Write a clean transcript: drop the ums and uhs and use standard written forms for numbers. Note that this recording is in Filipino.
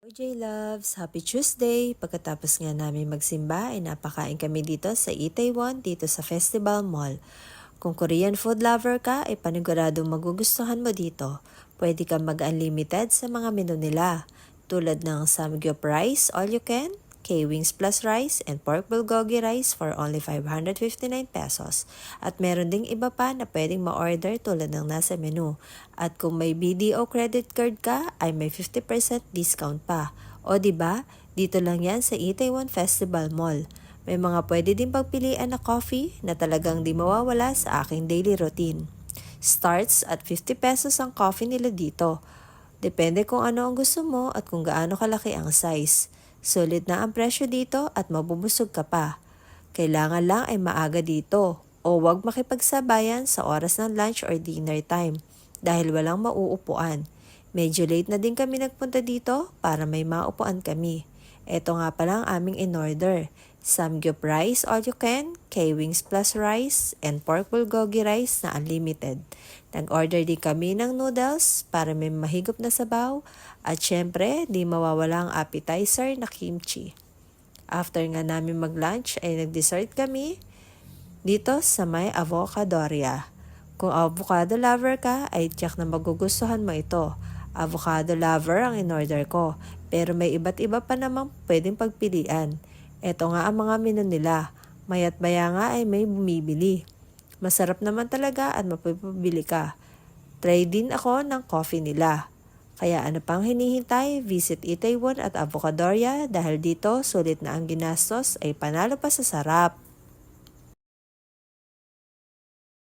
J-Loves, Happy Tuesday! Pagkatapos nga namin magsimba ay napakain kami dito sa Itaewon dito sa Festival Mall. Kung Korean food lover ka ay paniguradong magugustuhan mo dito. Pwede kang mag-unlimited sa mga menu nila tulad ng samgyup rice all you can, K-Wings plus rice, and pork bulgogi rice for only 559 pesos. At meron ding iba pa na pwedeng ma-order tulad ng nasa menu. At kung may BDO credit card ka, ay may 50% discount pa. O ba diba? Dito lang yan sa Itaewon Festival Mall. May mga pwede din pagpilian na coffee na talagang di mawawala sa aking daily routine. Starts at 50 pesos ang coffee nila dito. Depende kung ano ang gusto mo at kung gaano kalaki ang size. Sulit na ang presyo dito at mabubusog ka pa. Kailangan lang ay maaga dito o huwag makipagsabayan sa oras ng lunch or dinner time dahil walang mauupuan. Medyo late na din kami nagpunta dito para may maupuan kami. Ito nga pala ang aming in-order. Samgyup rice all you can, K-Wings plus rice, and pork bulgogi rice na unlimited. Nag-order din kami ng noodles para may mahigop na sabaw at syempre di mawawala ang appetizer na kimchi. After nga namin mag-lunch ay nag-dessert kami dito sa may Avocadoria. Kung avocado lover ka ay tiyak na magugustuhan mo ito. Avocado lover ang in-order ko pero may iba't iba pa namang pwedeng pagpilian. Ito nga ang mga menu nila. Mayat maya nga ay may bumibili. Masarap naman talaga at mapipabili ka. Try din ako ng coffee nila. Kaya ano pang hinihintay, visit Itaewon at Avocadoria dahil dito sulit na ang ginastos ay panalo pa sa sarap.